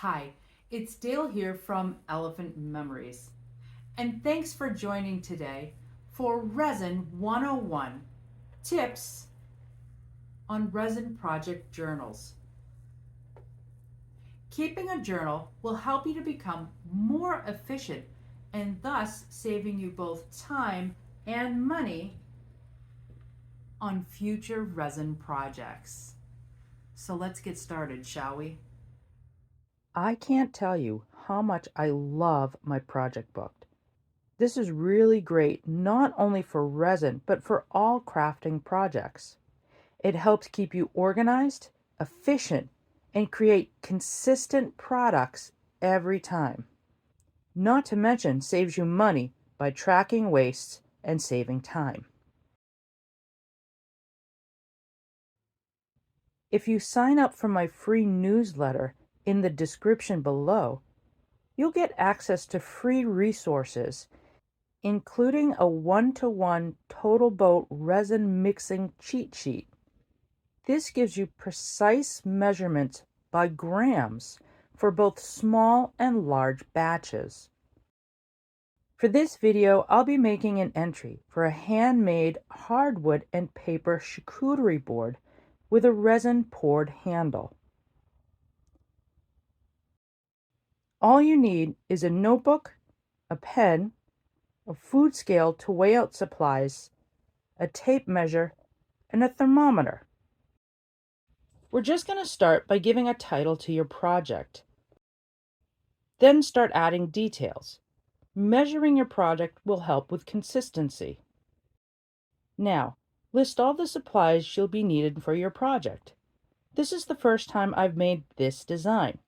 Hi, it's Dale here from Elephant Memories. And thanks for joining today for Resin 101 Tips on Resin Project Journals. Keeping a journal will help you to become more efficient and thus saving you both time and money on future resin projects. So let's get started, shall we? I can't tell you how much I love my project book. This is really great not only for resin, but for all crafting projects. It helps keep you organized, efficient, and create consistent products every time. Not to mention saves you money by tracking wastes and saving time. If you sign up for my free newsletter in the description below, you'll get access to free resources including a one-to-one Totalboat resin mixing cheat sheet. This gives you precise measurements by grams for both small and large batches. For this video, I'll be making an entry for a handmade hardwood and paper charcuterie board with a resin poured handle. All you need is a notebook, a pen, a food scale to weigh out supplies, a tape measure, and a thermometer. We're just going to start by giving a title to your project. Then start adding details. Measuring your project will help with consistency. Now, list all the supplies you'll be needed for your project. This is the first time I've made this design.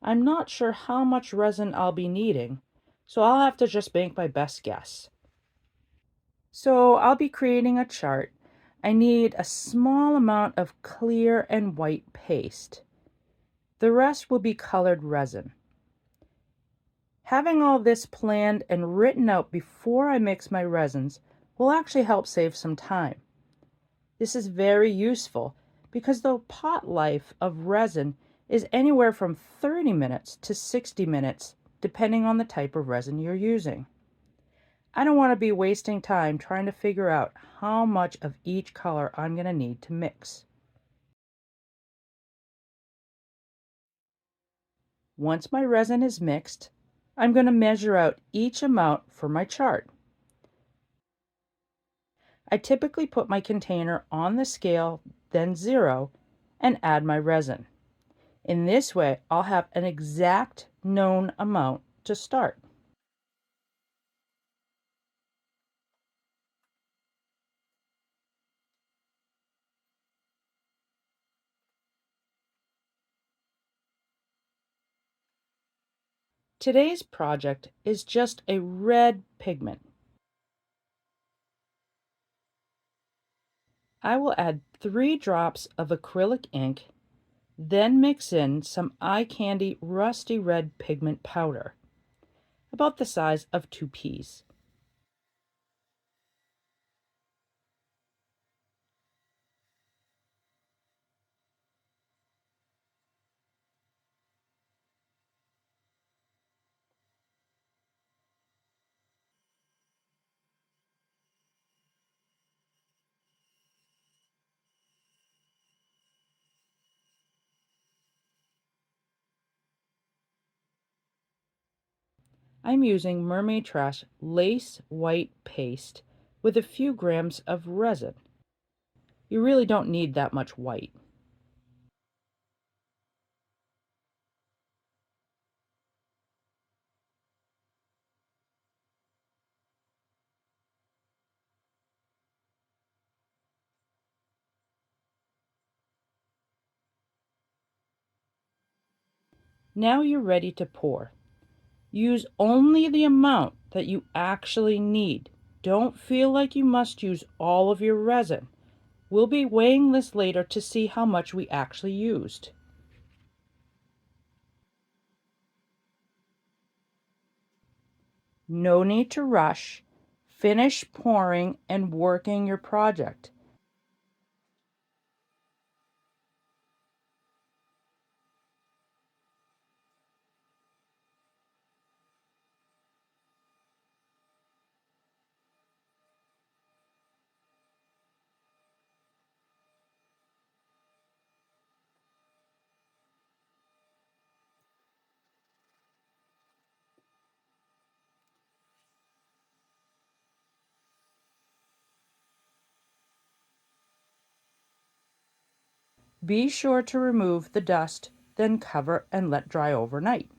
I'm not sure how much resin I'll be needing, so I'll have to just make my best guess. So I'll be creating a chart. I need a small amount of clear and white paste. The rest will be colored resin. Having all this planned and written out before I mix my resins will actually help save some time. This is very useful because the pot life of resin is anywhere from 30 minutes to 60 minutes depending on the type of resin you're using. I don't want to be wasting time trying to figure out how much of each color I'm going to need to mix. Once my resin is mixed, I'm going to measure out each amount for my chart. I typically put my container on the scale, then zero, and add my resin. In this way, I'll have an exact known amount to start. Today's project is just a red pigment. I will add 3 drops of acrylic ink, then mix in some eye candy rusty red pigment powder, about the size of 2 peas. I'm using Mermaid Trash lace white paste with a few grams of resin. You really don't need that much white. Now you're ready to pour. Use only the amount that you actually need. Don't feel like you must use all of your resin. We'll be weighing this later to see how much we actually used. No need to rush. Finish pouring and working your project. Be sure to remove the dust, then cover and let dry overnight.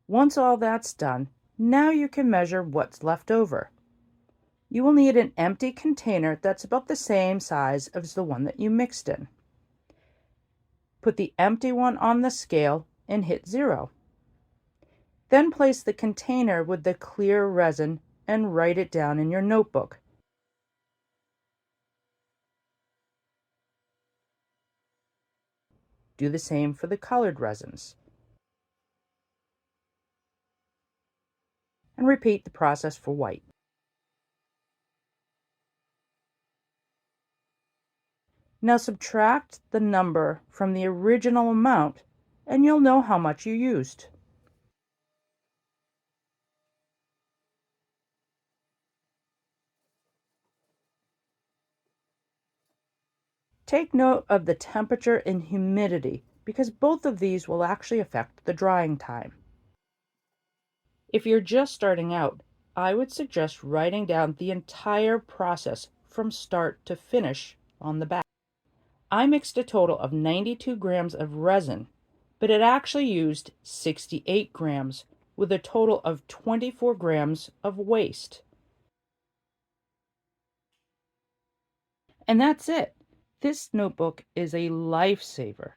Once all that's done, now you can measure what's left over. You will need an empty container that's about the same size as the one that you mixed in. Put the empty one on the scale and hit 0. Then place the container with the clear resin and write it down in your notebook. Do the same for the colored resins. And repeat the process for white. Now subtract the number from the original amount and you'll know how much you used. Take note of the temperature and humidity because both of these will actually affect the drying time. If you're just starting out, I would suggest writing down the entire process from start to finish on the back. I mixed a total of 92 grams of resin, but it actually used 68 grams with a total of 24 grams of waste. And that's it. This notebook is a lifesaver.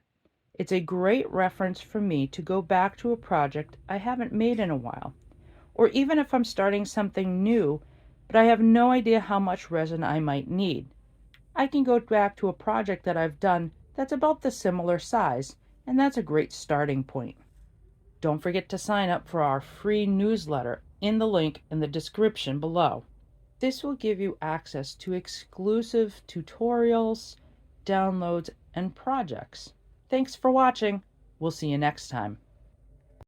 It's a great reference for me to go back to a project I haven't made in a while, or even if I'm starting something new, but I have no idea how much resin I might need. I can go back to a project that I've done that's about the similar size, and that's a great starting point. Don't forget to sign up for our free newsletter in the link in the description below. This will give you access to exclusive tutorials, downloads, and projects. Thanks for watching. We'll see you next time.